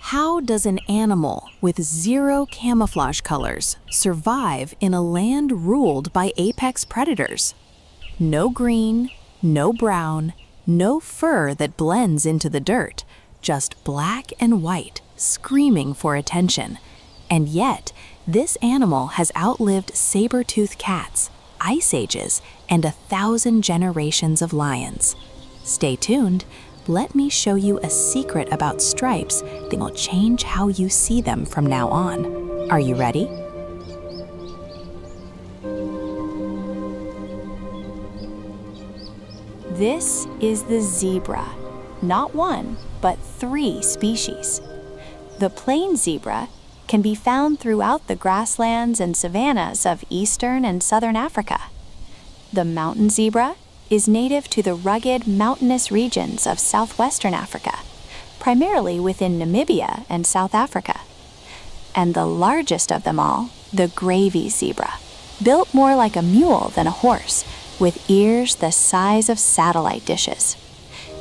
How does an animal with zero camouflage colors survive in a land ruled by apex predators? No green, no brown, no fur that blends into the dirt, just black and white, screaming for attention. And yet, this animal has outlived saber-toothed cats, ice ages, and 1,000 generations of lions. Stay tuned. Let me show you a secret about stripes that will change how you see them from now on. Are you ready? This is the zebra. Not one, but 3 species. The plain zebra can be found throughout the grasslands and savannas of eastern and southern Africa. The mountain zebra is native to the rugged, mountainous regions of southwestern Africa, primarily within Namibia and South Africa. And the largest of them all, the gravy zebra, built more like a mule than a horse, with ears the size of satellite dishes.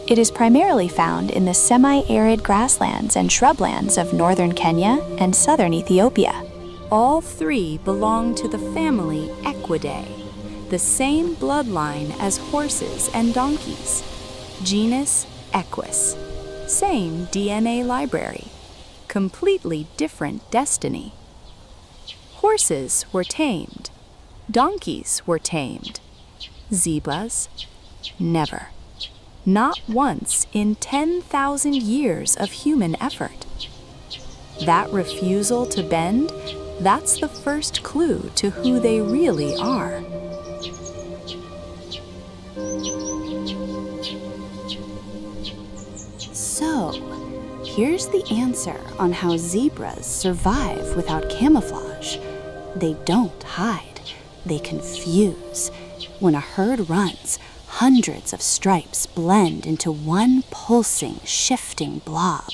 It is primarily found in the semi-arid grasslands and shrublands of northern Kenya and southern Ethiopia. All 3 belong to the family Equidae, the same bloodline as horses and donkeys. Genus Equus. Same DNA library. Completely different destiny. Horses were tamed. Donkeys were tamed. Zebras? Never. Not once in 10,000 years of human effort. That refusal to bend, that's the first clue to who they really are. So, here's the answer on how zebras survive without camouflage. They don't hide, they confuse. When a herd runs, hundreds of stripes blend into one pulsing, shifting blob.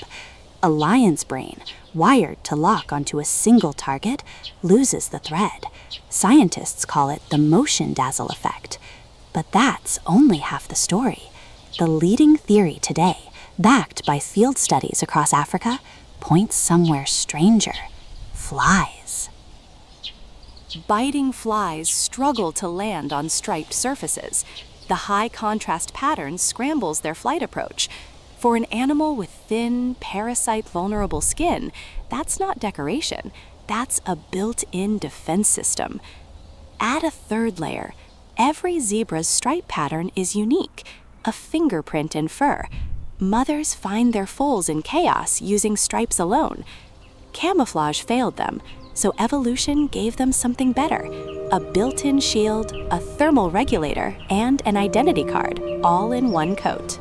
A lion's brain, wired to lock onto a single target, loses the thread. Scientists call it the motion dazzle effect. But that's only half the story. The leading theory today, backed by field studies across Africa, points somewhere stranger: flies. Biting flies struggle to land on striped surfaces. The high contrast pattern scrambles their flight approach. For an animal with thin, parasite-vulnerable skin, that's not decoration. That's a built-in defense system. Add a 3rd layer. Every zebra's stripe pattern is unique, a fingerprint in fur. Mothers find their foals in chaos using stripes alone. Camouflage failed them, so evolution gave them something better: a built-in shield, a thermal regulator, and an identity card, all in one coat.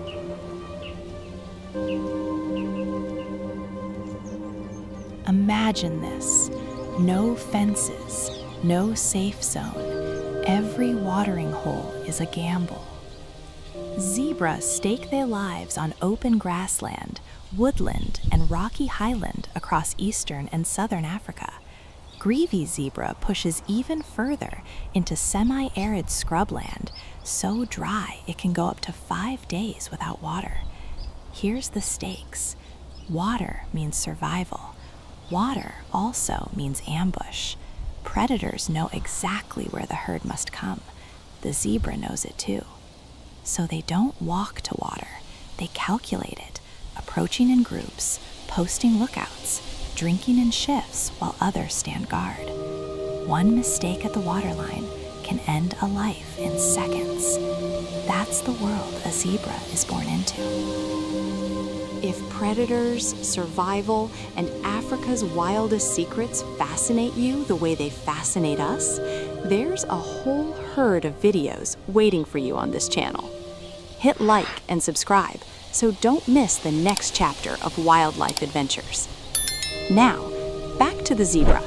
Imagine this. No fences, no safe zone. Every watering hole is a gamble. Zebras stake their lives on open grassland, woodland, and rocky highland across eastern and southern Africa. Greavy zebra pushes even further into semi-arid scrubland, so dry it can go up to 5 days without water. Here's the stakes. Water means survival. Water also means ambush. Predators know exactly where the herd must come. The zebra knows it too. So they don't walk to water. They calculate it, approaching in groups, posting lookouts, drinking in shifts while others stand guard. One mistake at the waterline can end a life in seconds. That's the world a zebra is born into. If predators, survival, and Africa's wildest secrets fascinate you the way they fascinate us, there's a whole herd of videos waiting for you on this channel. Hit like and subscribe so don't miss the next chapter of wildlife adventures. Now, back to the zebra.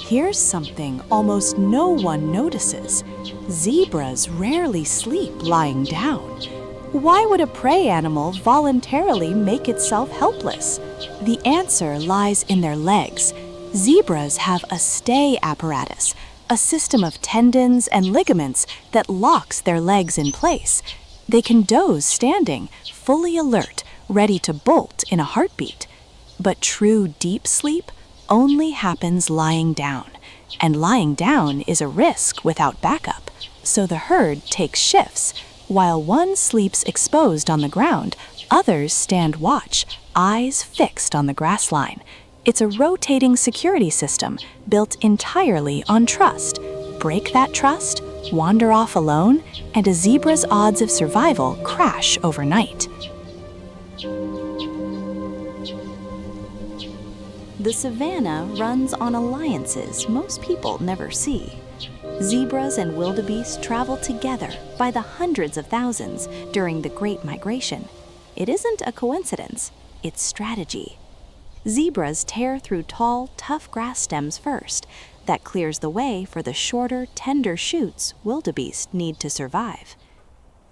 Here's something almost no one notices. Zebras rarely sleep lying down. Why would a prey animal voluntarily make itself helpless? The answer lies in their legs. Zebras have a stay apparatus, a system of tendons and ligaments that locks their legs in place. They can doze standing, fully alert, ready to bolt in a heartbeat. But true deep sleep only happens lying down, and lying down is a risk without backup. So the herd takes shifts. While one sleeps exposed on the ground, others stand watch, eyes fixed on the grass line. It's a rotating security system built entirely on trust. Break that trust, wander off alone, and a zebra's odds of survival crash overnight. The savanna runs on alliances most people never see. Zebras and wildebeest travel together by the hundreds of thousands during the Great Migration. It isn't a coincidence, it's strategy. Zebras tear through tall, tough grass stems first. That clears the way for the shorter, tender shoots wildebeest need to survive.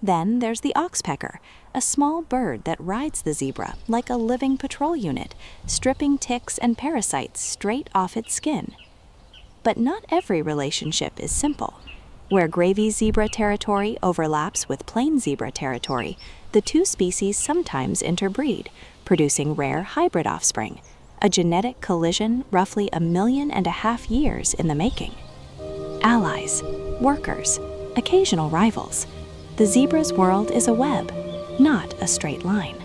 Then there's the oxpecker, a small bird that rides the zebra like a living patrol unit, stripping ticks and parasites straight off its skin. But not every relationship is simple. Where gravy zebra territory overlaps with plain zebra territory, the two species sometimes interbreed, producing rare hybrid offspring, a genetic collision roughly 1.5 million years in the making. Allies, workers, occasional rivals. The zebra's world is a web, not a straight line.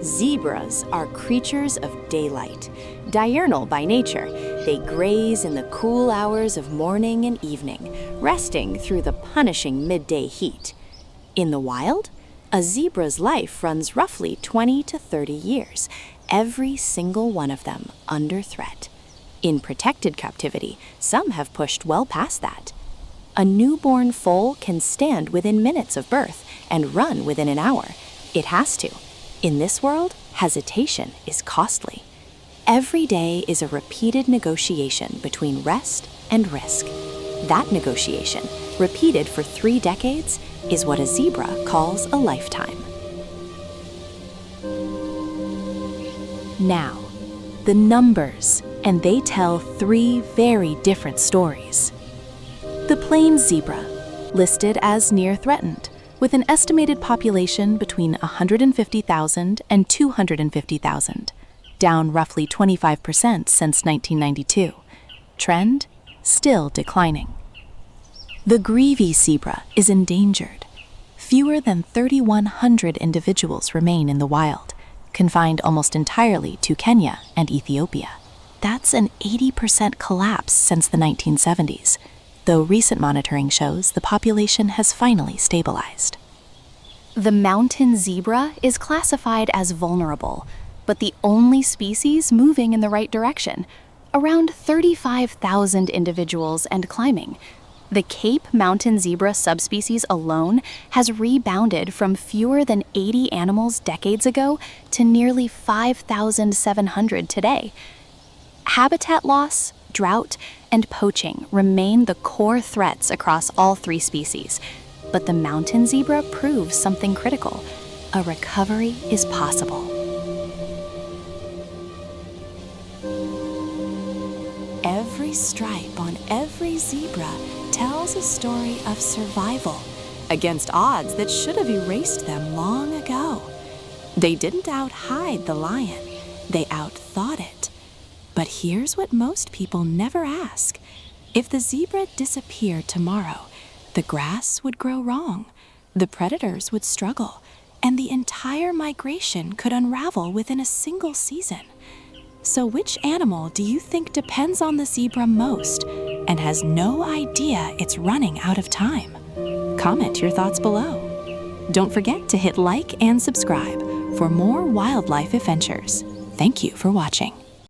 Zebras are creatures of daylight. Diurnal by nature, they graze in the cool hours of morning and evening, resting through the punishing midday heat. In the wild, a zebra's life runs roughly 20 to 30 years, every single one of them under threat. In protected captivity, some have pushed well past that. A newborn foal can stand within minutes of birth and run within an hour. It has to. In this world, hesitation is costly. Every day is a repeated negotiation between rest and risk. That negotiation, repeated for 3 decades, is what a zebra calls a lifetime. Now, the numbers, and they tell 3 very different stories. The plains zebra, listed as near threatened, with an estimated population between 150,000 and 250,000, down roughly 25% since 1992. Trend, still declining. The greavy zebra is endangered. Fewer than 3,100 individuals remain in the wild, confined almost entirely to Kenya and Ethiopia. That's an 80% collapse since the 1970s, though recent monitoring shows the population has finally stabilized. The mountain zebra is classified as vulnerable, but the only species moving in the right direction, around 35,000 individuals and climbing. The Cape mountain zebra subspecies alone has rebounded from fewer than 80 animals decades ago to nearly 5,700 today. Habitat loss, drought, and poaching remain the core threats across all 3 species, but the mountain zebra proves something critical. A recovery is possible. Every stripe on every zebra tells a story of survival against odds that should have erased them long ago. They didn't out-hide the lion, they out-thought it. But here's what most people never ask. If the zebra disappeared tomorrow, the grass would grow wrong, the predators would struggle, and the entire migration could unravel within a single season. So which animal do you think depends on the zebra most and has no idea it's running out of time? Comment your thoughts below. Don't forget to hit like and subscribe for more wildlife adventures. Thank you for watching.